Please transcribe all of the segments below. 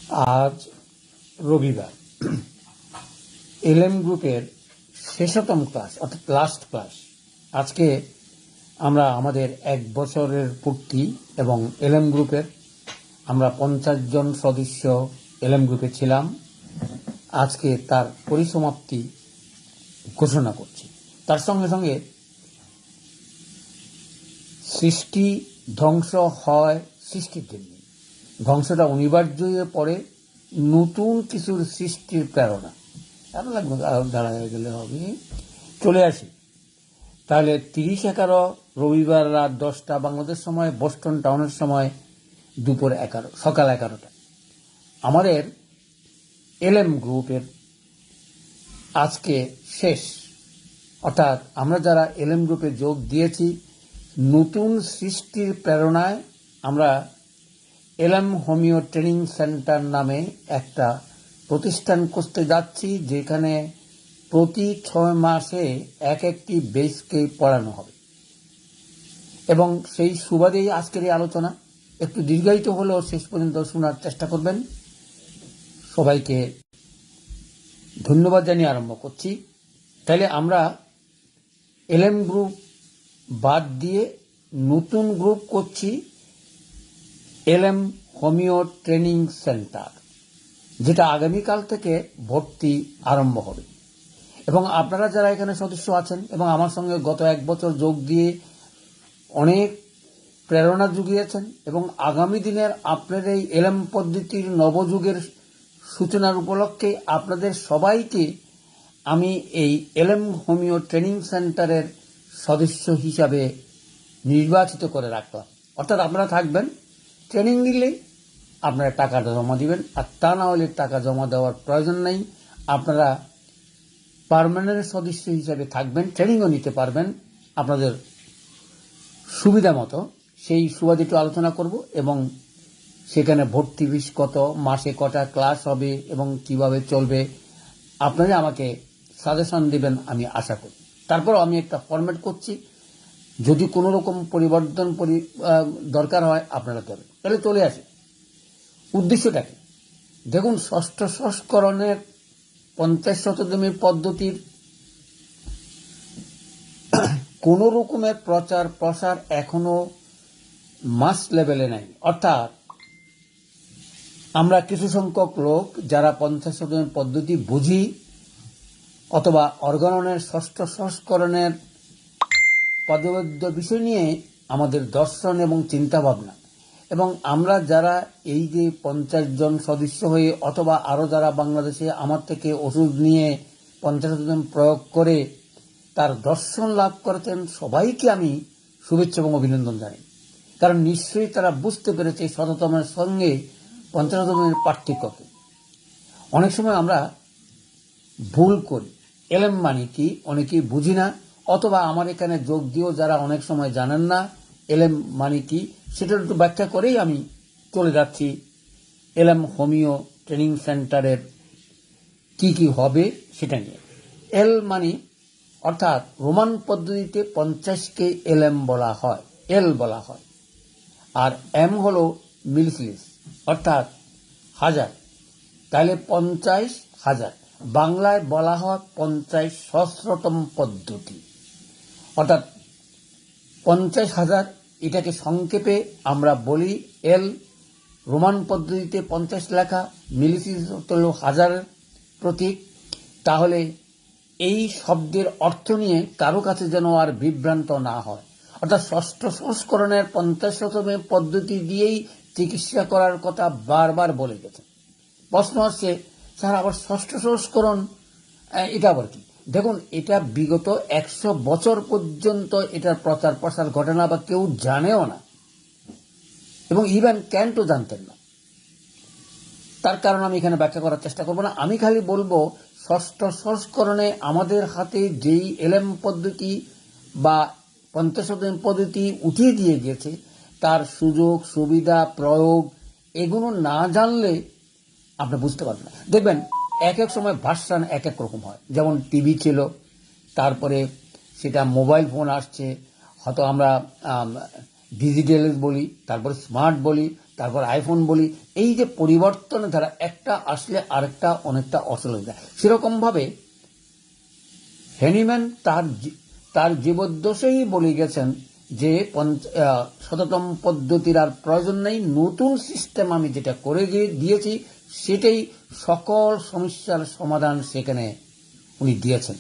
আজ রবিবার এলএম গ্রুপের শেষতম ক্লাস অর্থাৎ লাস্ট ক্লাস। আজকে আমরা আমাদের 1 বছরের পূর্তি এবং এলএম গ্রুপের আমরা 50 জন সদস্য এলএম গ্রুপে ছিলাম। আজকে তার পরিসমাপ্তি ঘোষণা করছি। তার সঙ্গে সঙ্গে সৃষ্টি ধ্বংস হয় সৃষ্টির জন্য, ধ্বংসটা অনিবার্য হয়ে পড়ে নতুন কিছুর সৃষ্টির প্রেরণা। আরো লাগবে, দাঁড়ায় গেলে হবে। চলে আসি তাহলে 30/11 রবিবার রাত 10টা বাংলাদেশ সময়, বোস্টন টাউনের সময় দুপুর 11, সকাল 11টা। আমাদের এলএম গ্রুপের আজকে শেষ, অর্থাৎ আমরা যারা এলএম গ্রুপে যোগ দিয়েছি নতুন সৃষ্টির প্রেরণায় আমরা এলএম হোমিও ট্রেনিং সেন্টার নামে একটা প্রতিষ্ঠান করতে যাচ্ছি, যেখানে প্রতি 6 মাসে একটি বেসকে পড়ানো হবে। এবং সেই সুবাদেই আজকের এই আলোচনা একটু দীর্ঘায়িত হলেও শেষ পর্যন্ত শোনার চেষ্টা করবেন। সবাইকে ধন্যবাদ জানিয়ে আরম্ভ করছি। তাহলে আমরা এলএম গ্রুপ বাদ দিয়ে নতুন গ্রুপ করছি এলএম হোমিও ট্রেনিং সেন্টার, যেটা আগামীকাল থেকে ভর্তি আরম্ভ হবে। এবং আপনারা যারা এখানে সদস্য আছেন এবং আমার সঙ্গে গত 1 বছর যোগ দিয়ে অনেক প্রেরণা জুগিয়েছেন এবং আগামী দিনের আপনার এই এলএম পদ্ধতির নবযুগের সূচনার উপলক্ষে আপনাদের সবাইকে আমি এই এলএম হোমিও ট্রেনিং সেন্টারের সদস্য হিসাবে নির্বাচিত করে রাখলাম। অর্থাৎ আপনারা থাকবেন, ট্রেনিং নিলেই আপনারা টাকাটা জমা দিবেন, আর তা না হলে টাকা জমা দেওয়ার প্রয়োজন নেই। আপনারা পার্মানেন্ট সদস্য হিসাবে থাকবেন, ট্রেনিংও নিতে পারবেন আপনাদের সুবিধা মতো। সেই সুবাদে একটু আলোচনা করব এবং সেখানে ভর্তি ফিস কত, মাসে কটা ক্লাস হবে এবং কিভাবে চলবে আপনারা আমাকে সাজেশন দিবেন আমি আশা করি। তারপর আমি একটা ফরম্যাট করছি, যদি কোনো রকম পরিবর্তন দরকার হয় আপনারা দেবেন। তাহলে চলে আসি উদ্দেশ্যটা কি। দেখুন, 6ষ্ঠ সংস্করণের 50 শততমের পদ্ধতির কোন রকমের প্রচার প্রসার এখনো মাস লেভেলে নাই। অর্থাৎ আমরা কিছু সংখ্যক লোক যারা 50 শততমের পদ্ধতি বুঝি অথবা অর্গাননের 6ষ্ঠ সংস্করণের পদবদ্ধ বিষয় নিয়ে আমাদের দর্শন এবং চিন্তা ভাবনা, এবং আমরা যারা এই যে 50 জন সদস্য হয়ে অথবা আরো যারা বাংলাদেশে আমার থেকে ওষুধ নিয়ে 50 শততম প্রয়োগ করে তার দর্শন লাভ করেছেন, সবাইকে আমি শুভেচ্ছা এবং অভিনন্দন জানাই। কারণ নিশ্চয়ই তারা বুঝতে পেরেছে শততমের সঙ্গে 50 শততমের পার্থক্যকে। অনেক সময় আমরা ভুল করি, এলএম মানে কি অনেকেই বুঝি না, অথবা আমার এখানে যোগ দিয়েও যারা অনেক সময় জানেন না এলএম মানে কি, সেটা একটু ব্যাখ্যা করেই আমি চলে যাচ্ছি এলএম হোমিও ট্রেনিং সেন্টারের কি কি হবে সেটা নিয়ে। এল মানে অর্থাৎ রোমান পদ্ধতিতে 50কে এলএম বলা হয়, এল বলা হয়, আর এম হলো মিলিসিলিস অর্থাৎ 1000। তাহলে 50,000 বাংলায় বলা হয় 50 সহস্রতম পদ্ধতি, অর্থাৎ 50,000। এটাকে সংক্ষেপে আমরা বলি এল। রোমান পদ্ধতিতে 50 লেখা, মিলিসিস হল 1000 প্রতীক। তাহলে এই শব্দের অর্থ নিয়ে কারো কাছে যেন আর বিভ্রান্ত না হয়। অর্থাৎ 6ষ্ঠ সংস্করণের 50 শততমের পদ্ধতি দিয়েই চিকিৎসা করার কথা বারবার বলে গেছে। প্রশ্ন হচ্ছে, স্যার আবার 6ষ্ঠ সংস্করণ এটা আবার কি? দেখুন, এটা বিগত 100 বছর পর্যন্ত এটার প্রচার প্রসার ঘটে না বা কেউ জানেও না, এবং ইভেন ক্যান্টও জানতেন না। তার কারণ আমি এখানে ব্যাখ্যা করার চেষ্টা করব না। আমি খালি বলবো 6ষ্ঠ সংস্করণে আমাদের হাতে যেই এলএম পদ্ধতি বা 50 শততম পদ্ধতি উঠিয়ে দিয়ে গেছে তার সুযোগ সুবিধা প্রয়োগ এগুলো না জানলে আপনি বুঝতে পারবেন না। দেখবেন এক এক সময় ভার্সন এক এক রকম হয়। যেমন টিভি ছিল, তারপরে সেটা মোবাইল ফোন আসছে, হয়তো আমরা ডিজিটাল বলি, তারপরে স্মার্ট বলি, তারপর আইফোন বলি, এই যে পরিবর্তনের ধারা একটা আসলে আরেকটা অনেকটা অচল হয়ে যায়। সেরকমভাবে হ্যানিম্যান তার জীবদ্দশাই বলে গেছেন যে শততম পদ্ধতির আর প্রয়োজন নেই, নতুন সিস্টেম আমি যেটা করে দিয়েছি সেটাই সকল সমস্যার সমাধান সেখানে উনি দিয়েছেন।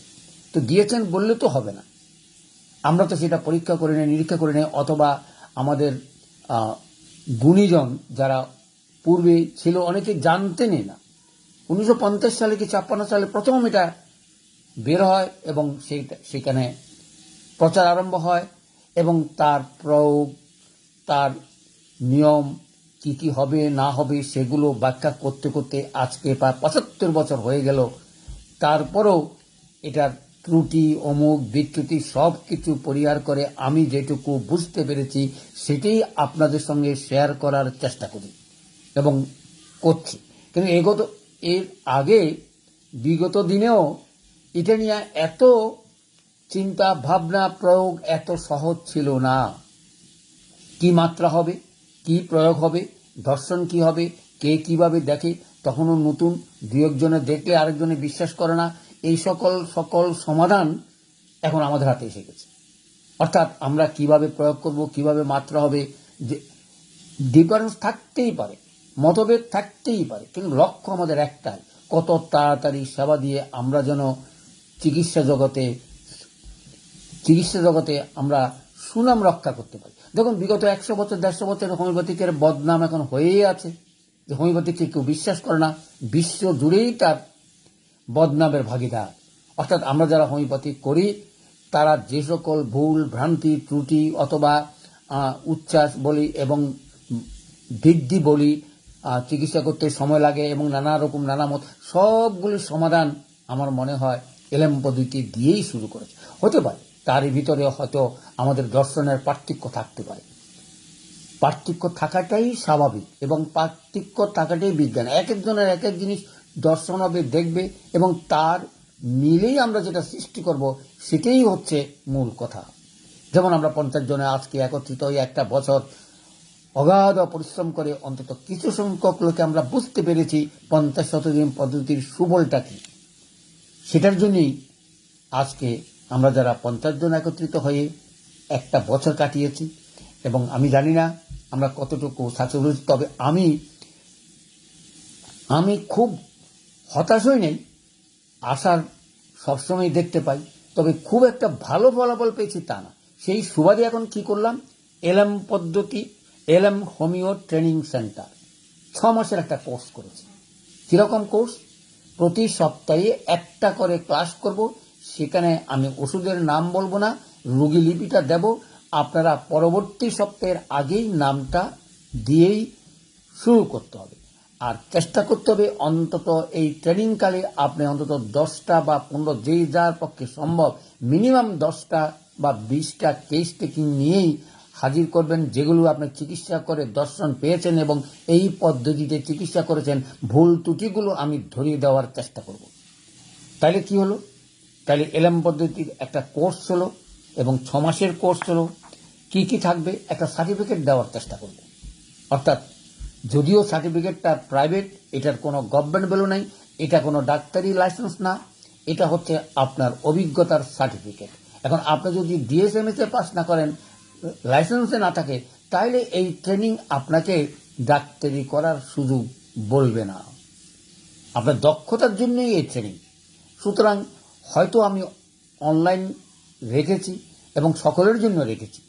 তো দিয়েছেন বললে তো হবে না, আমরা তো সেটা পরীক্ষা করে নেই, নিরীক্ষা করে নেই, অথবা আমাদের গুণীজন যারা পূর্বে ছিল অনেকে জানতেনই না। 1950 সালে কি 56 সালে প্রথম এটা বের হয় এবং সেখানে প্রচার আরম্ভ হয় এবং তার প্রয়োগ, তার নিয়ম কি কি হবে না হবে সেগুলো ব্যাখ্যা করতে করতে আজকে প্রায় 75 বছর হয়ে গেল। তারপরেও এটার ত্রুটি অমুক বিচ্যুতি সব কিছু পরিহার করে আমি যেটুকু বুঝতে পেরেছি সেটাই আপনাদের সঙ্গে শেয়ার করার চেষ্টা করি এবং করছি। কিন্তু এর আগে বিগত দিনেও এটা নিয়ে এত চিন্তা ভাবনা প্রয়োগ এত সহজ ছিল না। কি মাত্রা হবে, কি প্রয়োগ হবে, দর্শন কি হবে, কে কিভাবে দেখে, তখনও নতুন, দুই একজনে দেখলে আরেকজনে বিশ্বাস করে না, এই সকল সমাধান এখন আমাদের হাতে এসে গেছে। অর্থাৎ আমরা কিভাবে প্রয়োগ করব, কিভাবে মাত্রা হবে, যে ডিফারেন্স থাকতেই পারে, মতভেদ থাকতেই পারে, কিন্তু লক্ষ্য আমাদের একটাই, কত তাড়াতাড়ি সেবা দিয়ে আমরা যেন চিকিৎসা জগতে আমরা সুনাম রক্ষা করতে পারি। দেখুন বিগত 100 বছর 150 বছর হোমিওপ্যাথিকের বদনাম এখন হয়েই আছে, যে হোমিওপ্যাথিককে কেউ বিশ্বাস করে না, বিশ্ব জুড়েই তার বদনামের ভাগিদার। অর্থাৎ আমরা যারা হোমিওপ্যাথি করি তারা যে সকল ভুল ভ্রান্তি ত্রুটি অথবা উচ্ছ্বাস বলি এবং বৃদ্ধি বলি, চিকিৎসা করতে সময় লাগে এবং নানা মত, সবগুলির সমাধান আমার মনে হয় এলএম পদ্ধতি দিয়েই শুরু করেছে। হতে পারে তারই ভিতরে হয়তো আমাদের দর্শনের পার্থক্য থাকতে পারে, পার্থক্য থাকাটাই স্বাভাবিক এবং পার্থক্য থাকাটাই বিজ্ঞান। এক একজনের এক এক জিনিস দর্শন হবে, দেখবে এবং তার মিলেই আমরা যেটা সৃষ্টি করব সেটাই হচ্ছে মূল কথা। যেমন আমরা 50 জনে আজকে একত্রিত হয়ে একটা বছর অগাধ পরিশ্রম করে অন্তত কিছু সংখ্যক লোকে আমরা বুঝতে পেরেছি 50 শতদিন পদ্ধতির সুবলটা কি। সেটার জন্যই আজকে আমরা যারা 50 জন একত্রিত হয়ে একটা বছর কাটিয়েছি এবং আমি জানি না আমরা কতটুকু সাকসেস হয়েছি, তবে আমি খুব হতাশ হই নেই, আশার সবসময় দেখতে পাই, তবে খুব একটা ভালো ফলাফল পেয়েছি তা না। সেই সুবাদে এখন কি করলাম, এলএম পদ্ধতি, এলএম হোমিও ট্রেনিং সেন্টার 6 মাসের একটা কোর্স করেছি। কিরকম কোর্স? প্রতি সপ্তাহে একটা করে ক্লাস করব, সেখানে আমি ওষুধের নাম বলবো না, রোগী লিপিটা দেব, আপনারা পরবর্তী সপ্তাহের আগেই নামটা দিয়েই শুরু করতে হবে। আর চেষ্টা করতে হবে অন্তত এই ট্রেনিংকালে আপনি অন্তত 10টা বা 15, যেই যার পক্ষে সম্ভব মিনিমাম 10টা বা 20টা কেস টেকিং নিয়েই হাজির করবেন, যেগুলো আপনি চিকিৎসা করে দর্শন পেয়েছেন এবং এই পদ্ধতিতে চিকিৎসা করেছেন, ভুল ত্রুটিগুলো আমি ধরিয়ে দেওয়ার চেষ্টা করব। তাহলে কি হলো? তাহলে এলএম পদ্ধতির একটা কোর্স হলো এবং 6 মাসের কোর্স হলো। কি কি থাকবে? একটা সার্টিফিকেট দেওয়ার চেষ্টা করব। অর্থাৎ যদিও সার্টিফিকেটটা প্রাইভেট, এটার কোনো গভর্নমেন্ট ভ্যালু নাই, এটা কোনো ডাক্তারি লাইসেন্স না, এটা হচ্ছে আপনার অভিজ্ঞতার সার্টিফিকেট। এখন আপনি যদি ডিএসএমএস পাস না করেন, লাইসেন্সে না থাকে, তাহলে এই ট্রেনিং আপনাকে ডাক্তারি করার সুযোগ বলবে না, আপনার দক্ষতার জন্যই এই ট্রেনিং। সুতরাং হয়তো আমি অনলাইন রেখেছি এবং সকলের জন্য রেখেছি,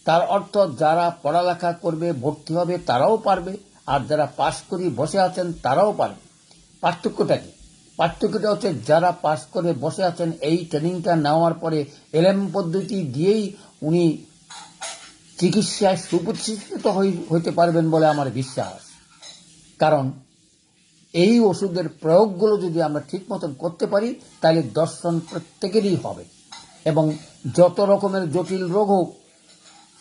তার অর্থ যারা পড়ালেখা করবে ভর্তি হবে তারাও পারবে, আর যারা পাশ করে বসে আছেন তারাও পারবে। পার্থক্যটা কি? পার্থক্যটা হচ্ছে যারা পাশ করে বসে আছেন এই ট্রেনিংটা নেওয়ার পরে এলএম পদ্ধতি দিয়েই উনি চিকিৎসায় সুপ্রতিষ্ঠিত হইতে পারবেন বলে আমার বিশ্বাস। কারণ এই ওষুধের প্রয়োগগুলো যদি আমরা ঠিক মতন করতে পারি তাহলে দর্শন প্রত্যেকেরই হবে এবং যত রকমের জটিল রোগ হোক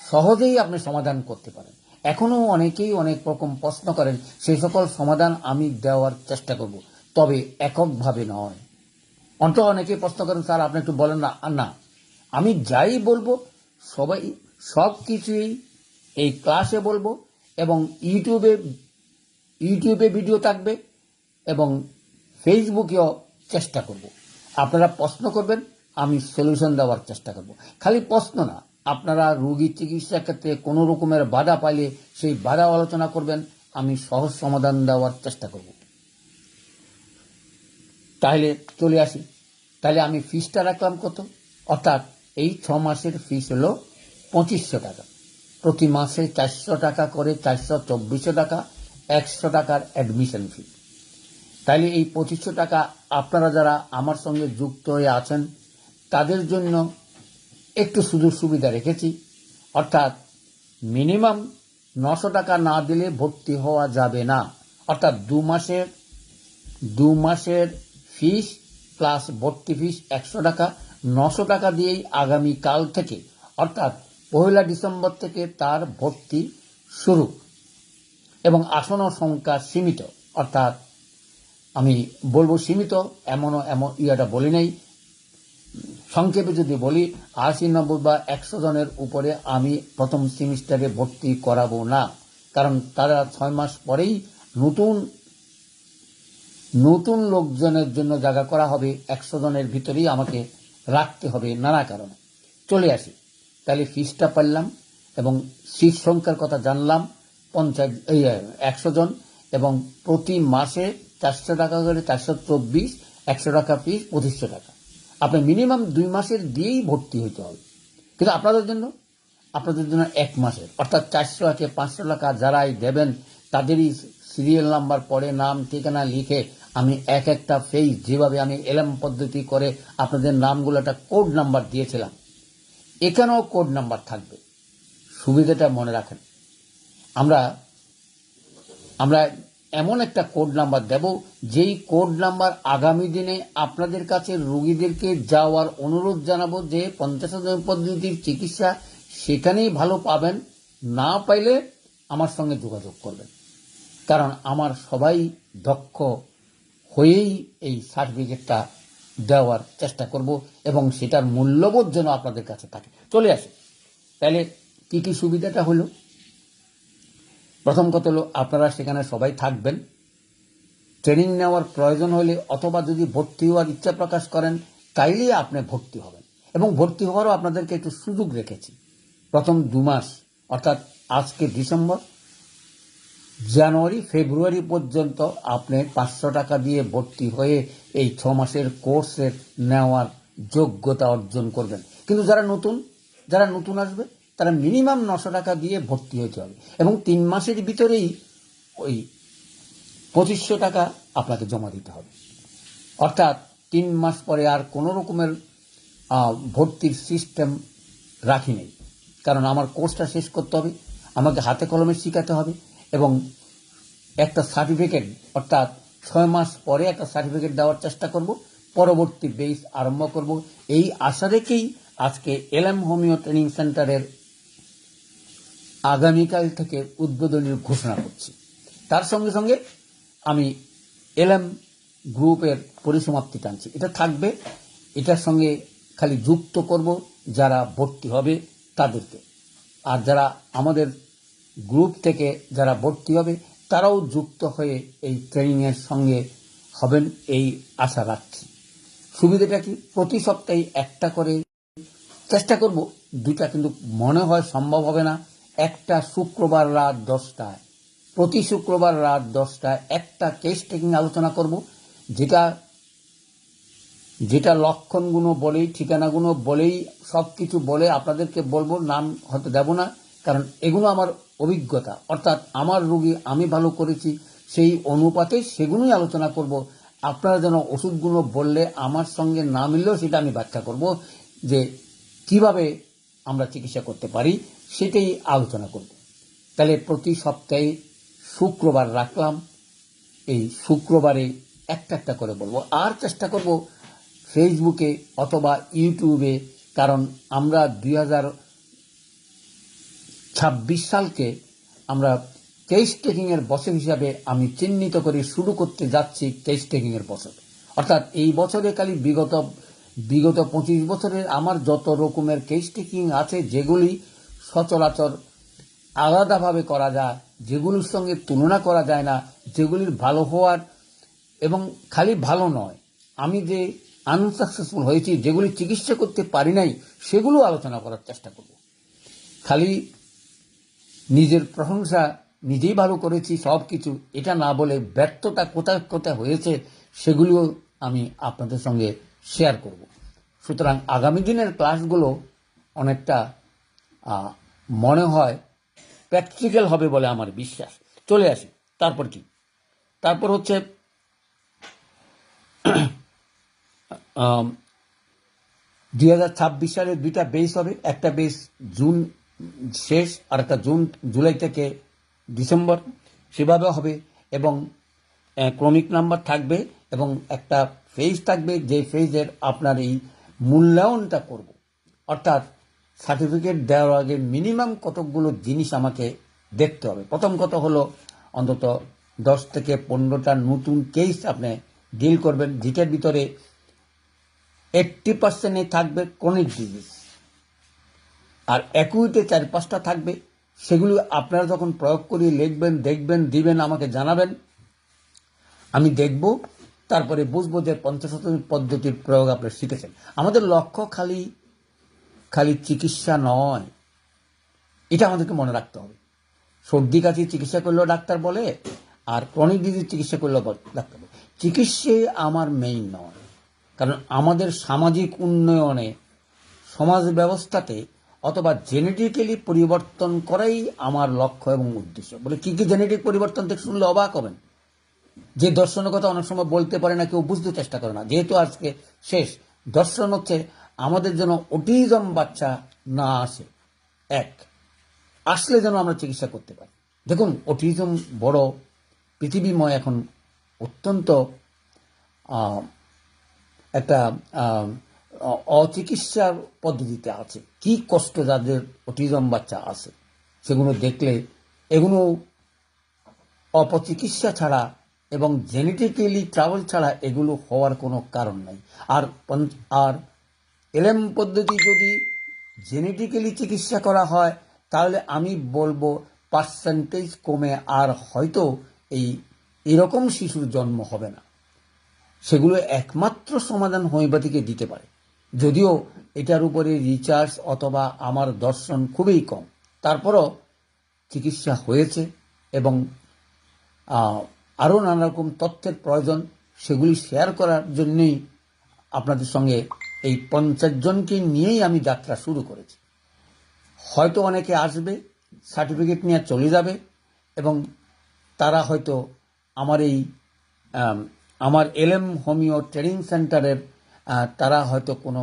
সহজেই আপনি সমাধান করতে পারেন। এখনও অনেকেই অনেক রকম প্রশ্ন করেন, সেই সকল সমাধান আমি দেওয়ার চেষ্টা করব, তবে এককভাবে নয়। অন্তত অনেকেই প্রশ্ন করেন, স্যার আপনি একটু বলেন না। না, আমি যাই বলবো সব কিছুই এই ক্লাসে বলবো এবং ইউটিউবে ভিডিও থাকবে এবং ফেসবুকেও চেষ্টা করব। আপনারা প্রশ্ন করবেন, আমি সলিউশন দেওয়ার চেষ্টা করব। খালি প্রশ্ন না, আপনারা রোগীর চিকিৎসার ক্ষেত্রে কোনো রকমের বাধা পাইলে সেই বাধা আলোচনা করবেন, আমি সহজ সমাধান দেওয়ার চেষ্টা করব। তাহলে চলে আসি। তাহলে আমি ফিসটা রাখলাম কত? অর্থাৎ এই 6 মাসের ফিস হলো 2500 টাকা। প্রতি মাসে 400 টাকা করে 424 টাকা, 100 টাকার অ্যাডমিশন ফি। তাইলে এই 2500 টাকা আপনারা যারা আমার সঙ্গে যুক্ত হয়ে আছেন তাদের জন্য একটু সুযোগ সুবিধা রেখেছি। অর্থাৎ মিনিমাম 900 টাকা না দিলে ভর্তি হওয়া যাবে না। অর্থাৎ 2 মাসের ফিস প্লাস ভর্তি ফিস 100 টাকা, 900 টাকা দিয়েই আগামীকাল থেকে অর্থাৎ 1 ডিসেম্বর থেকে তার ভর্তি শুরু। এবং আসন সংখ্যা সীমিত, অর্থাৎ আমি বলবো সীমিত, এমন ইয়াটা বলি নাই। সংক্ষেপে যদি বলি 80, 90 বা 100 জনের উপরে আমি প্রথম সেমিস্টারে ভর্তি করাবো না, কারণ তারা 6 মাস পরেই নতুন লোকজনের জন্য জায়গা করা হবে। 100 জনের ভিতরেই আমাকে রাখতে হবে নানা কারণে। চলে আসি, তাহলে ফিসটা পারলাম এবং সিট সংখ্যার কথা জানলাম। 100 জন এবং প্রতি মাসে 400 টাকা করে 424, 100 টাকা ফিস 2500 টাকা। আপনি মিনিমাম 2 মাসের দিয়েই ভর্তি হইতে হবে। কিন্তু আপনাদের জন্য 1 মাসের, অর্থাৎ 400 আছে 500 টাকা যারাই দেবেন তাদেরই সিরিয়াল নাম্বার পরে নাম ঠিকানা লিখে আমি একটা ফেজ যেভাবে আমি এলএম পদ্ধতি করে আপনাদের নামগুলো একটা কোড নাম্বার দিয়েছিলাম, এখানেও কোড নাম্বার থাকবে। সুবিধাটা মনে রাখেন, আমরা এমন একটা কোড নাম্বার দেব যেই কোড নাম্বার আগামী দিনে আপনাদের কাছে রোগীদেরকে যাওয়ার অনুরোধ জানাবো যে 50 পদ্ধতির চিকিৎসা সেখানেই ভালো পাবেন, না পাইলে আমার সঙ্গে যোগাযোগ করবেন। কারণ আমার সবাই দক্ষ হয়েই এই সার্টিফিকেটটা দেওয়ার চেষ্টা করব এবং সেটার মূল্যবোধ যেন আপনাদের কাছে থাকে। চলে আসে, তাহলে কি কি সুবিধাটা হলো? প্রথম কথা হলো আপনারা সেখানে সবাই থাকবেন। ট্রেনিং নেওয়ার প্রয়োজন হলে অথবা যদি ভর্তি হওয়ার ইচ্ছা প্রকাশ করেন তাইলে আপনি ভর্তি হবেন। এবং ভর্তি হওয়ারও আপনাদেরকে একটু সুযোগ রেখেছি। প্রথম 2 মাস, অর্থাৎ আজকে ডিসেম্বর, জানুয়ারি, ফেব্রুয়ারি পর্যন্ত আপনি 500 টাকা দিয়ে ভর্তি হয়ে এই 6 মাসের কোর্সের নেওয়ার যোগ্যতা অর্জন করবেন। কিন্তু যারা নতুন আসবে তারা মিনিমাম 900 টাকা দিয়ে ভর্তি হতে হবে এবং 3 মাসের ভিতরেই ওই 2500 টাকা আপনাকে জমা দিতে হবে। অর্থাৎ 3 মাস পরে আর কোনো রকমের ভর্তির সিস্টেম রাখি নেই, কারণ আমার কোর্সটা শেষ করতে হবে, আমাকে হাতে কলমে শেখাতে হবে এবং একটা সার্টিফিকেট, অর্থাৎ 6 মাস পরে একটা সার্টিফিকেট দেওয়ার চেষ্টা করব, পরবর্তী বেস আরম্ভ করব। এই আশা রেখেই আজকে এলএম হোমিও ট্রেনিং সেন্টারের আগামীকাল থেকে উদ্বোধনের ঘোষণা করছি। তার সঙ্গে সঙ্গে আমি এলএম গ্রুপের পরিসমাপ্তি টানছি, এটা থাকবে। এটার সঙ্গে খালি যুক্ত করব যারা ভর্তি হবে তাদেরকে, আর যারা আমাদের গ্রুপ থেকে যারা ভর্তি হবে তারাও যুক্ত হয়ে এই ট্রেনিংয়ের সঙ্গে হবেন, এই আশা রাখছি। সুবিধাটা কি? প্রতি সপ্তাহে একটা করে চেষ্টা করব, 2টা কিন্তু মনে হয় সম্ভব হবে না। একটা শুক্রবার রাত 10টায়, প্রতি শুক্রবার রাত 10টায় একটা কেস টেকিং আলোচনা করব, যেটা লক্ষণগুলো বলেই, ঠিকানাগুলো বলেই, সব কিছু বলে আপনাদেরকে বলবো। নাম হয়তো দেব না, কারণ এগুলো আমার অভিজ্ঞতা, অর্থাৎ আমার রোগী আমি ভালো করেছি সেই অনুপাতে সেগুলোই আলোচনা করব। আপনারা যেন ওষুধগুলো বললে আমার সঙ্গে না মিললেও সেটা আমি ব্যাখ্যা করব যে কিভাবে আমরা চিকিৎসা করতে পারি, সেটাই আলোচনা করব। তাহলে প্রতি সপ্তাহে শুক্রবার রাখলাম, এই শুক্রবারে একটা করে বলবো। আর চেষ্টা করব ফেসবুকে অথবা ইউটিউবে, কারণ আমরা 2026 সালকে আমরা কেস টেকিংয়ের বছর হিসাবে আমি চিহ্নিত করে শুরু করতে যাচ্ছি। কেস টেকিংয়ের বছর, অর্থাৎ এই বছরে খালি বিগত 25 বছরের আমার যত রকমের কেস টেকিং আছে, যেগুলি সচরাচর আলাদাভাবে করা যায় যেগুলোর সঙ্গে তুলনা করা যায় না, যেগুলির ভালো হওয়ার এবং খালি ভালো নয়, আমি যে আনসাকসেসফুল হয়েছি, যেগুলি চিকিৎসা করতে পারি নাই, সেগুলো আলোচনা করার চেষ্টা করব। খালি নিজের প্রশংসা, নিজেই ভালো করেছি সব কিছু, এটা না বলে ব্যর্থতা কোথায় কোথায় হয়েছে সেগুলিও আমি আপনাদের সঙ্গে শেয়ার করব। সুতরাং আগামী দিনের ক্লাসগুলো অনেকটা মনে হয় প্র্যাকটিক্যাল হবে বলে আমার বিশ্বাস। চলে আসি, তারপর কি? তারপর হচ্ছে 2026 সালে দুইটা বেস হবে। একটা বেস জুন শেষ আর একটা জুলাই থেকে ডিসেম্বর, সেভাবে হবে। এবং ক্রমিক নাম্বার থাকবে এবং একটা ফেজ থাকবে, যে ফেজের আপনার এই মূল্যায়নটা করব। অর্থাৎ সার্টিফিকেট দেওয়ার আগে মিনিমাম কতকগুলো জিনিস আমাকে দেখতে হবে। প্রথম কথা হলো অন্তত 10 থেকে 15টা নতুন কেস আপনি ডিল করবেন, যেটার ভিতরে 80% থাকবে ক্রনিক ডিজিজ, আর অ্যাকুইটে 4-5টা থাকবে। সেগুলো আপনারা যখন প্রয়োগ করিয়ে লিখবেন, দেখবেন, দিবেন, আমাকে জানাবেন, আমি দেখব, তারপরে বুঝবো যে 50 পদ্ধতির প্রয়োগ আপনি শিখেছেন। আমাদের লক্ষ্য খালি চিকিৎসা নয়, এটা আমাদেরকে মনে রাখতে হবে। সর্দি কাশি চিকিৎসা করলেও ডাক্তার বলে, আর ক্রনিক ডিজিজ চিকিৎসা করলেও ডাক্তার বলে। চিকিৎসাই আমার মেইন নয়, কারণ আমাদের সামাজিক উন্নয়নে, সমাজ ব্যবস্থাতে অথবা জেনেটিক্যালি পরিবর্তন করাই আমার লক্ষ্য এবং উদ্দেশ্য। বলে কি কি জেনেটিক পরিবর্তন থেকে শুনলে অবাক হবেন, যে দর্শনের কথা অনেক সময় বলতে পারে না, কেউ বুঝতে চেষ্টা করে না। যেহেতু আজকে শেষ দর্শন হচ্ছে আমাদের যেন অটিজম বাচ্চা না আসে, এক আসলে যেন আমরা চিকিৎসা করতে পারি। দেখুন, অটিজম বড় পৃথিবীময় এখন অত্যন্ত একটা অচিকিৎসার পদ্ধতিতে আছে। কি কষ্ট যাদের অটিজম বাচ্চা আছে, সেগুলো দেখলে এগুলো অপচিকিৎসা ছাড়া এবং জেনেটিক্যালি ট্রাভেল ছাড়া এগুলো হওয়ার কোনো কারণ নাই। আর এলএম পদ্ধতি যদি জেনেটিক্যালি চিকিৎসা করা হয়, তাহলে আমি বলবো পার্সেন্টেজ কমে আর হয়তো এরকম শিশুর জন্ম হবে না। সেগুলো একমাত্র সমাধান হোমিওপ্যাথিকে দিতে পারে, যদিও এটার উপরে রিসার্চ অথবা আমার দর্শন খুবই কম। তারপরও চিকিৎসা হয়েছে এবং আরও নানা রকম তথ্যের প্রয়োজন, সেগুলি শেয়ার করার জন্যই আপনাদের সঙ্গে এই 50 জনকে নিয়েই আমি যাত্রা শুরু করেছি। হয়তো অনেকে আসবে, সার্টিফিকেট নিয়ে চলে যাবে, এবং তারা হয়তো আমার এলএম হোমিও ট্রেনিং সেন্টারের তারা হয়তো কোনো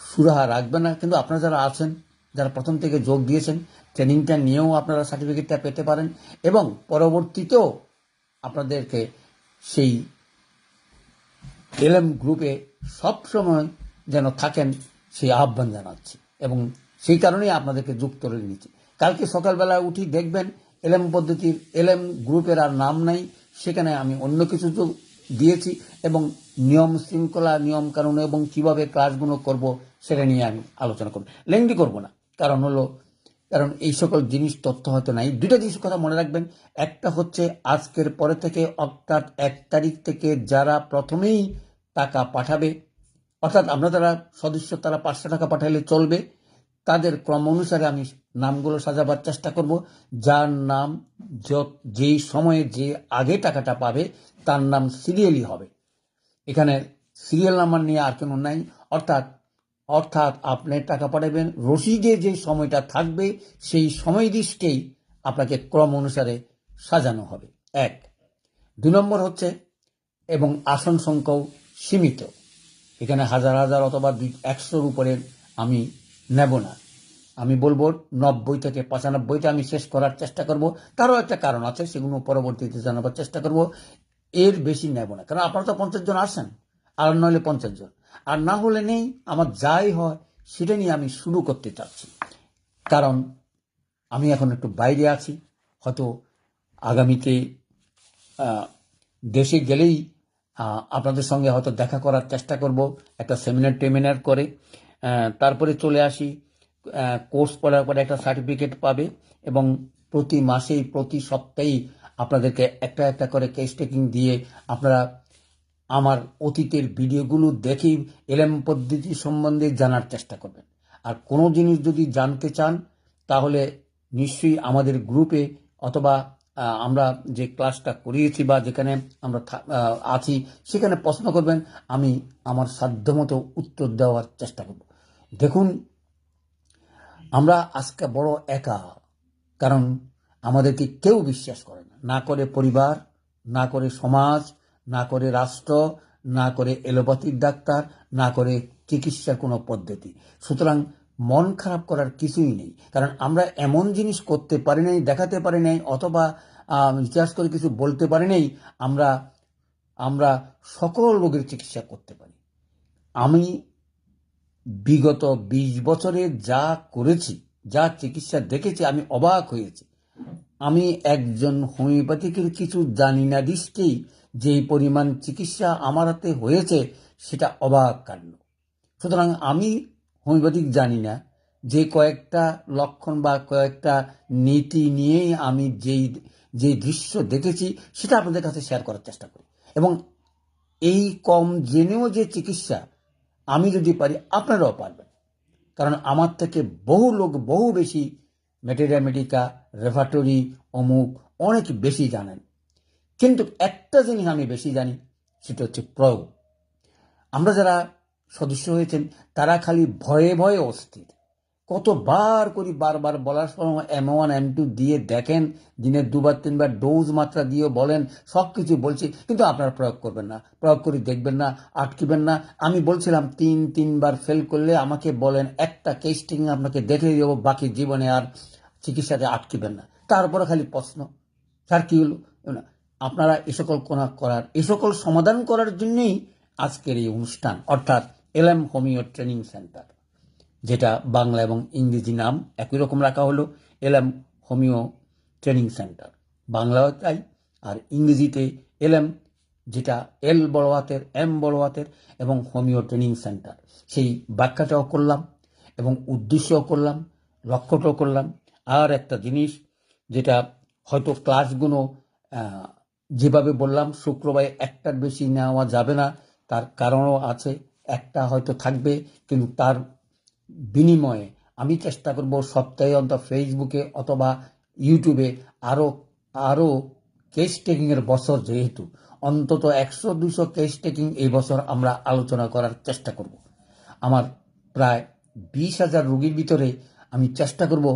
সুরাহা রাখবে না। কিন্তু আপনারা যারা আছেন, যারা প্রথম থেকে যোগ দিয়েছেন, ট্রেনিংটা নিয়েও আপনারা সার্টিফিকেটটা পেতে পারেন, এবং পরবর্তীতেও আপনাদেরকে সেই এলএম গ্রুপে সবসময় যেন থাকেন সেই আহ্বান জানাচ্ছি, এবং সেই কারণেই আপনাদেরকে যুক্ত করে নিচ্ছি। কালকে সকালবেলা উঠি দেখবেন এলএম পদ্ধতির এলএম গ্রুপের আর নাম নাই, সেখানে আমি অন্য কিছু দিয়েছি, এবং নিয়ম শৃঙ্খলা, নিয়ম কানুন এবং কিভাবে ক্লাসগুলো করব সেটা নিয়ে আমি আলোচনা করব। লেংদি করব না, কারণ এই সকল জিনিস তথ্য হয়তো নাই। দুইটা জিনিস কথা মনে রাখবেন। একটা হচ্ছে আজকের পরে থেকে, অর্থাৎ 1 তারিখ থেকে যারা প্রথমেই টাকা পাঠাবে, অর্থাৎ আমরা যারা সদস্য, তারা 500 টাকা পাঠালে চলবে, তাদের ক্রম অনুসারে আমি নামগুলো সাজাবার চেষ্টা করব। যার নাম যেই সময়ে যে আগে টাকাটা পাবে তার নাম সিরিয়ালি হবে। এখানে সিরিয়াল নাম্বার নিয়ে আর কোনো নাই। অর্থাৎ আপনি টাকা পাঠাবেন, রসিদে যে সময়টা থাকবে সেই সময় দৃষ্টেই আপনাকে ক্রম অনুসারে সাজানো হবে। 1, 2 নম্বর হচ্ছে, এবং আসন সংখ্যাও সীমিত। এখানে হাজার হাজার অথবা 100-র উপরে আমি নেব না। আমি বলবো 90 থেকে 95টা আমি শেষ করার চেষ্টা করব। তারও একটা কারণ আছে, সেগুলো পরবর্তীতে জানাবার চেষ্টা করব। এর বেশি নেব না, কারণ আপনারা তো 50 জন আসেন, আর নইলে 50 জন, আর না হলে নেই। আমার যাই হয় সেটা নিয়ে আমি শুরু করতে চাচ্ছি, কারণ আমি এখন একটু বাইরে আছি। হয়তো আগামীতে দেশে গেলেই আপনাদের সঙ্গে হয়তো দেখা করার চেষ্টা করব, একটা সেমিনার করে। তারপরে চলে আসি, কোর্স করার পরে একটা সার্টিফিকেট পাবে, এবং প্রতি মাসেই প্রতি সপ্তাহেই আপনাদেরকে একটা একটা করে কেস টেকিং দিয়ে আপনারা আমার অতীতের ভিডিওগুলো দেখেই এলএম পদ্ধতি সম্বন্ধে জানার চেষ্টা করবেন। আর কোনো জিনিস যদি জানতে চান তাহলে নিশ্চয়ই আমাদের গ্রুপে অথবা আমরা যে ক্লাসটা করিয়েছি বা যেখানে আমরা আছি সেখানে প্রশ্ন করবেন, আমি আমার সাধ্যমতো উত্তর দেওয়ার চেষ্টা করব। দেখুন, আমরা আজকে বড় একা, কারণ আমাদেরকে কেউ বিশ্বাস করে না, না করে পরিবার, না করে সমাজ, না করে রাষ্ট্র, না করে এলোপ্যাথিক ডাক্তার, না করে চিকিৎসার কোনো পদ্ধতি। সুতরাং মন খারাপ করার কিছুই নেই, কারণ আমরা এমন জিনিস করতে পারি নাই, দেখাতে পারি নাই, অথবা রিসার্চ করে কিছু বলতে পারি নাই আমরা আমরা সকল রোগের চিকিৎসা করতে পারি। আমি বিগত 20 বছরে যা করেছি, যা চিকিৎসা দেখেছি, আমি অবাক হয়েছি। আমি একজন হোমিওপ্যাথিকের কিছু জানি না দৃষ্টি যেই পরিমাণ চিকিৎসা আমার হাতে হয়েছে সেটা অবাক কাণ্ড। সুতরাং আমি হোমিওপ্যাথিক জানি না, যে কয়েকটা লক্ষণ বা কয়েকটা নীতি নিয়েই আমি যেই দৃশ্য দেখেছি সেটা আপনাদের কাছে শেয়ার করার চেষ্টা করি। এবং এই কম জেনেও যে চিকিৎসা আমি যদি পারি আপনারাও পারবেন, কারণ আমার থেকে বহু লোক বহু বেশি ম্যাটেরিয়া মেডিকা, রেফার্টরি, অমুক অনেক বেশি জানেন। কিন্তু একটা জিনিস আমি বেশি জানি, সেটা হচ্ছে প্রয়োগ। আমরা যারা সদস্য হয়েছেন তারা খালি ভয়ে ভয়ে অস্থির। কতবার করি, বারবার বলার সময় M1 M2 দিয়ে দেখেন, দিনে 2বার 3বার ডোজ মাত্রা দিয়ে বলেন, সব কিছু বলছি, কিন্তু আপনারা প্রয়োগ করবেন না, প্রয়োগ করে দেখবেন না, আটকিবেন না। আমি বলছিলাম 3বার ফেল করলে আমাকে বলেন, একটা কেস টেকিং আপনাকে দেখে দেবো, বাকি জীবনে আর চিকিৎসাতে আটকিবেন না। তারপরে খালি প্রশ্ন, স্যার কি হলো না। আপনারা এ সকল সমাধান করার জন্যই আজকের এই অনুষ্ঠান, অর্থাৎ এলএম হোমিও ট্রেনিং সেন্টার, যেটা বাংলা এবং ইংরেজি নাম একই রকম রাখা হলো, এলএম হোমিও ট্রেনিং সেন্টার। বাংলাও তাই, আর ইংরেজিতে এলএম, যেটা এল বড় হাতের, এম বড় হাতের, এবং হোমিও ট্রেনিং সেন্টার। সেই ব্যাখ্যাটাও করলাম এবং উদ্দেশ্যও করলাম, লক্ষ্যটাও করলাম। আর একটা জিনিস, যেটা হয়তো ক্লাসগুলো যেভাবে বললাম শুক্রবারে একটার বেশি নেওয়া যাবে না, তার কারণও আছে। একটা হয়তো থাকবে, কিন্তু তার বিনিময়ে আমি চেষ্টা করব সপ্তাহে অন্তত ফেসবুকে অথবা ইউটিউবে আরও কেস টেকিংয়ের বছর, যেহেতু অন্তত 100-200 কেস টেকিং এই বছর আমরা আলোচনা করার চেষ্টা করব। আমার প্রায় 20,000 রোগীর ভিতরে আমি চেষ্টা করব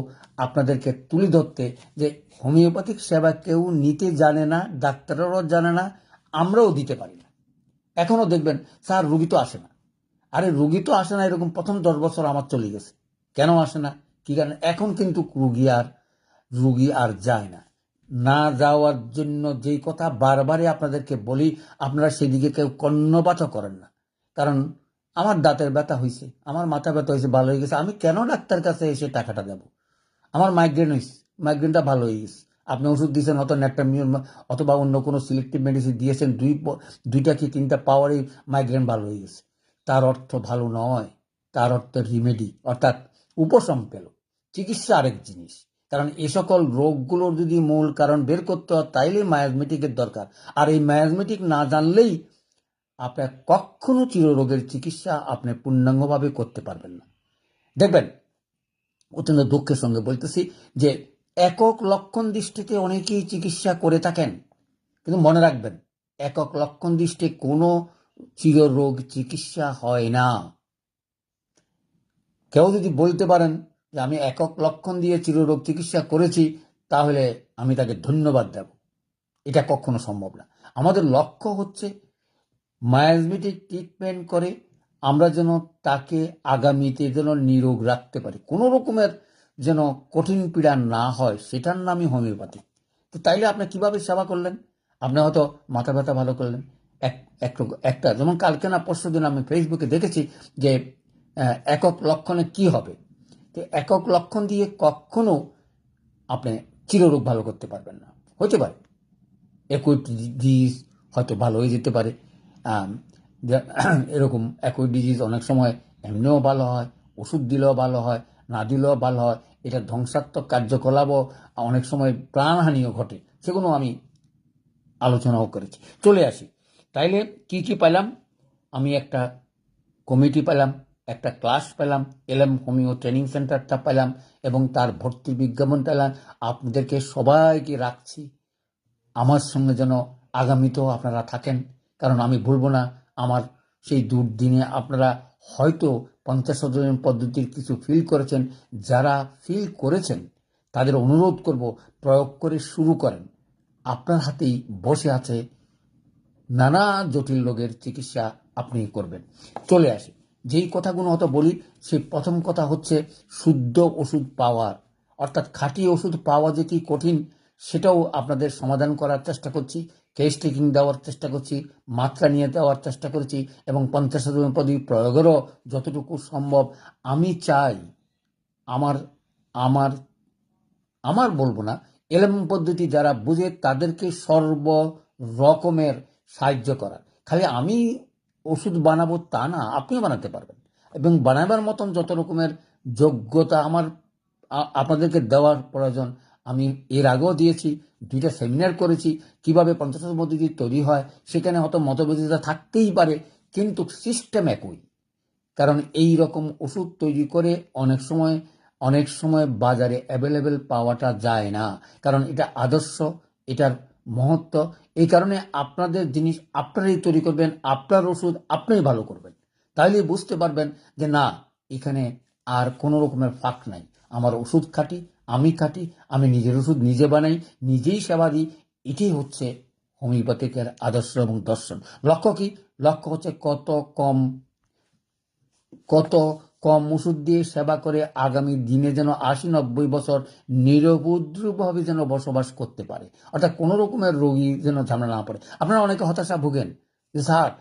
আপনাদেরকে তুলে ধরতে, যে হোমিওপ্যাথিক সেবা কেউ নিতে জানে না, ডাক্তাররাও জানে না, আমরাও দিতে পারি না। এখনও দেখবেন, স্যার রুগী তো আসে না। আরে রুগী তো আসে না, এরকম প্রথম 10 বছর আমার চলে গেছে। কেন আসে না, কি কারণে? এখন কিন্তু রুগী আর যায় না। না যাওয়ার জন্য যেই কথা বারবারই আপনাদেরকে বলি, আপনারা সেদিকে কেউ কর্ণপাতও করেন না। কারণ আমার দাঁতের ব্যথা হয়েছে, আমার মাথা ব্যথা হয়েছে, ভালো হয়ে গেছে, আমি কেন ডাক্তার কাছে এসে টাকাটা দেবো? আমার মাইগ্রেন হয়েছে, মাইগ্রেনটা ভালো হয়ে গেছে, আপনি ওষুধ দিয়েছেন, হয়তো ন্যাট্রামিউন অথবা অন্য কোনো সিলেক্টিভ মেডিসিন দিয়েছেন, 2টা কি 3টা পাওয়ারেই মাইগ্রেন ভালো হয়ে গেছে। তার অর্থ ভালো নয়, তার অর্থ রিমেডি, অর্থাৎ উপশম পেল। চিকিৎসা আরেক জিনিস, কারণ এ সকল রোগগুলোর যদি মূল কারণ বের করতে হয় তাইলে মায়াজমেটিকের দরকার। আর এই মায়াজমেটিক না জানলেই আপনার কখনো চিররোগের চিকিৎসা আপনি পূর্ণাঙ্গভাবে করতে পারবেন না। দেখবেন, অত্যন্ত দুঃখের সঙ্গে বলতেছি যে একক লক্ষণ দৃষ্টিতে অনেকেই চিকিৎসা করে থাকেন, কিন্তু মনে রাখবেন, একক লক্ষণ দৃষ্টি কোনো চিররোগ চিকিৎসা হয় না। কেউ যদি বলতে পারেন যে আমি একক লক্ষণ দিয়ে চিররোগ চিকিৎসা করেছি, তাহলে আমি তাকে ধন্যবাদ দেব। এটা কখনো সম্ভব না। আমাদের লক্ষ্য হচ্ছে মায়াজমেটিক ট্রিটমেন্ট করে আমরা যেন তাকে আগামীতে যেন নিরোগ রাখতে পারি, কোনো রকমের যেন কঠিন পীড়া না হয়, সেটার নামই হোমিওপ্যাথি। তো তাইলে আপনি কিভাবে সেবা করলেন? আপনি হয়তো মাথা ব্যথা ভালো করলেন, একটা যেমন কালকে না পরশু দিন আমি ফেসবুকে দেখেছি যে একক লক্ষণে কি হবে। তো একক লক্ষণ দিয়ে কখনো আপনি চিররোগ ভালো করতে পারবেন না। হতে পারে অ্যাকুইট ডিজিজ হয়তো ভালো হয়ে যেতে পারে, এরকম অ্যাকুইট ডিজিজ অনেক সময় এমনিও ভালো হয়, ওষুধ দিলেও ভালো হয়, না দিলেও ভালো হয়, এটা ধ্বংসাত্মক কার্যকলাপও অনেক সময় প্রাণহানিও ঘটে, সেগুলো আমি আলোচনাও করেছি। চলে আসি, তাইলে কি কি পেলাম? আমি একটা কমিটি পেলাম, একটা ক্লাস পেলাম, এলএম হোমিও ট্রেনিং সেন্টারটা পেলাম এবং তার ভর্তির বিজ্ঞাপন পেলাম। আপনাদেরকে সবাইকে রাখছি আমার সঙ্গে যেন আগামীতেও আপনারা থাকেন, কারণ আমি ভুলব না আমার সেই দুর্দিনে। আপনারা হয়তো 50 পদ্ধতির কিছু ফিল করেছেন, যারা ফিল করেছেন তাদের অনুরোধ করব প্রয়োগ করে শুরু করেন। আপনার হাতেই বসে আছে নানা জটিল রোগের চিকিৎসা আপনি করবেন। চলে আসি, যেই কথাগুলো হয়তো বলি, সেই প্রথম কথা হচ্ছে শুদ্ধ ওষুধ পাওয়ার, অর্থাৎ খাঁটি ওষুধ পাওয়া যে কি কঠিন সেটাও আপনাদের সমাধান করার চেষ্টা করছি। কেস টেকিং দেওয়ার চেষ্টা করছি, মাত্রা নিয়ে দেওয়ার চেষ্টা করছি এবং 50 পদ্ধতি প্রয়োগেরও যতটুকু সম্ভব আমি চাই আমার আমার আমার বলবো না, এলএম পদ্ধতি যারা বুঝে তাদেরকে সর্ব রকমের সাহায্য করার। খালি আমি ওষুধ বানাবো তা না, আপনিও বানাতে পারবেন এবং বানাবার মতন যত রকমের যোগ্যতা আমার আপনাদেরকে দেওয়ার প্রয়োজন আমি এর আগেও দিয়েছি। 2টা সেমিনার করেছি কিভাবে 50 পদ্ধতি তৈরি হয়। সেখানে হয়তো মতবিরোধিতা থাকতেই পারে, কিন্তু সিস্টেম একই। কারণ এই রকম ওষুধ তৈরি করে অনেক সময় বাজারে অ্যাভেলেবেল পাওয়াটা যায় না, কারণ এটা আদর্শ, এটার মহত্ব। এই কারণে আপনাদের জিনিস আপনারাই তৈরি করবেন, আপনার ওষুধ আপনিই ভালো করবেন। তাইলে বুঝতে পারবেন যে না, এখানে আর কোনো রকমের ফাঁক নাই। আমার ওষুধ খাঁটি, আমি নিজের ওষুধ নিজে বানাই, নিজেই সেবা দিই। এটাই হচ্ছে হোমিওপ্যাথিকের আদর্শ এবং দর্শন। লক্ষ্য কি? লক্ষ্য হচ্ছে কত কম ওষুধ দিয়ে সেবা করে আগামী দিনে যেন 80-90 বছর নিরুপদ্রবভাবে যেন বসবাস করতে পারে, অর্থাৎ কোনো রকমের রোগী যেন ঝামেলা না পড়ে। আপনারা অনেকে হতাশা ভোগেন যে স্যার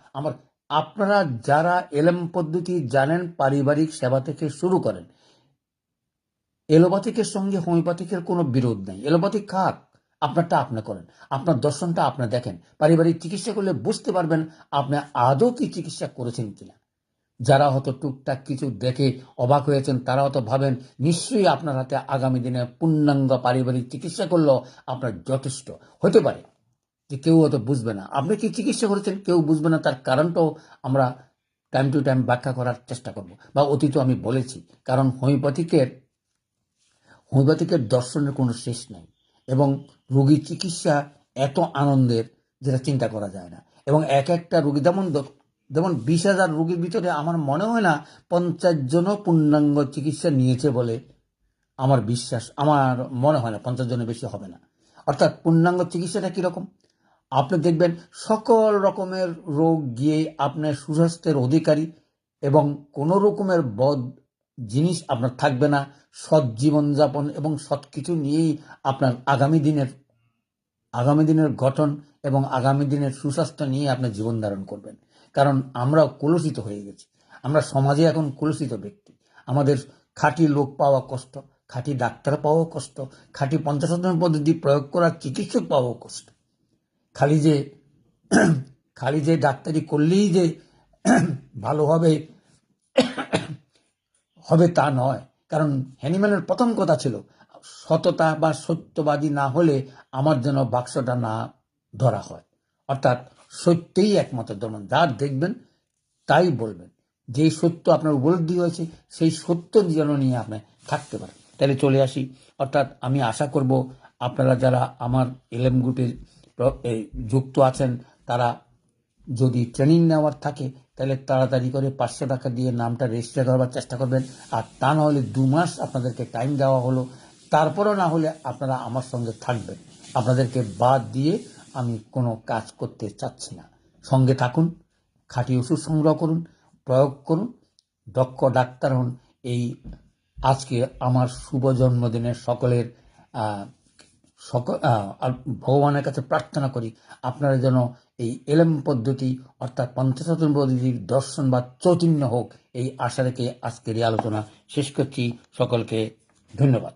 আপনারা যারা এলএম পদ্ধতি জানেন, পারিবারিক সেবা থেকে শুরু করেন, এলোপ্যাথিকের সঙ্গে হোমিওপ্যাথিকের কোনো বিরোধ নেই। এলোপ্যাথিক খাক, আপনারটা আপনি করেন, আপনার দর্শনটা আপনি দেখেন। পারিবারিক চিকিৎসা করলে বুঝতে পারবেন আপনি আদৌ কি চিকিৎসা করেছেন কিনা। যারা হয়তো টুকটাক কিছু দেখে অবাক হয়েছেন তারা হয়তো ভাবেন নিশ্চয়ই আপনার হাতে আগামী দিনে পূর্ণাঙ্গ পারিবারিক চিকিৎসা করলেও আপনার যথেষ্ট হতে পারে। যে কেউ হয়তো বুঝবে না আপনি কি চিকিৎসা করেছেন, কেউ বুঝবে না। তার কারণটাও আমরা টাইম টু টাইম ব্যাখ্যা করার চেষ্টা করব, বা অতীত আমি বলেছি। কারণ হোমিওপ্যাথিকের দর্শনের কোনো শেষ নাই এবং রোগীর চিকিৎসা এত আনন্দের যেটা চিন্তা করা যায় না। এবং একটা রোগী যেমন 20,000 রোগীর ভিতরে আমার মনে হয় না 50 জনও পূর্ণাঙ্গ চিকিৎসা নিয়েছে বলে আমার বিশ্বাস। আমার মনে হয় না 50 জনের বেশি হবে না। অর্থাৎ পূর্ণাঙ্গ চিকিৎসাটা কীরকম? আপনি দেখবেন সকল রকমের রোগ গিয়ে আপনার সুস্বাস্থ্যের অধিকারী এবং কোনো রকমের বদ জিনিস আপনার থাকবে না। সৎ জীবনযাপন এবং সৎ কিছু নিয়েই আপনার আগামী দিনের গঠন এবং আগামী দিনের সুস্বাস্থ্য নিয়ে আপনি জীবন ধারণ করবেন। কারণ আমরা কলুষিত হয়ে গেছি, আমরা সমাজে এখন কলুষিত ব্যক্তি। আমাদের খাঁটি লোক পাওয়া কষ্ট, খাঁটি ডাক্তার পাওয়া কষ্ট, খাঁটি 50 পদ্ধতি প্রয়োগ করার চিকিৎসক পাওয়া কষ্ট। খালি যে ডাক্তারি করলেই যে ভালো হবে তা নয়। কারণ হ্যানিম্যানের প্রথম কথা ছিল সততা বা সত্যবাদী না হলে আমার যেন বাক্সটা না ধরা হয়। অর্থাৎ সত্যই একমাত্র ধর্ম, যা দেখবেন তাই বলবেন। যেই সত্য আপনার উপলব্ধি হয়েছে সেই সত্য যেন নিয়ে আপনি থাকতে পারেন। তাহলে চলে আসি, অর্থাৎ আমি আশা করব আপনারা যারা আমার এলএম গ্রুপে যুক্ত আছেন তারা যদি ট্রেনিং নেওয়ার থাকে তাহলে তাড়াতাড়ি করে 500 টাকা দিয়ে নামটা রেজিস্টার করবার চেষ্টা করবেন। আর তা না হলে 2 মাস আপনাদেরকে টাইম দেওয়া হলো, তারপরও না হলে আপনারা আমার সঙ্গে থাকবেন। আপনাদেরকে বাদ দিয়ে আমি কোনো কাজ করতে চাচ্ছি না। সঙ্গে থাকুন, খাঁটি ওষুধ সংগ্রহ করুন, প্রয়োগ করুন, দক্ষ ডাক্তার হন। এই আজকে আমার শুভ জন্মদিনের সকলের ভগবানের কাছে প্রার্থনা করি আপনারা যেন এই এলএম পদ্ধতি অর্থাৎ 50 পদ্ধতির দর্শন বা চৈতন্য হোক, এই আশা রেখে আজকের এই আলোচনা শেষ করছি। সকলকে ধন্যবাদ।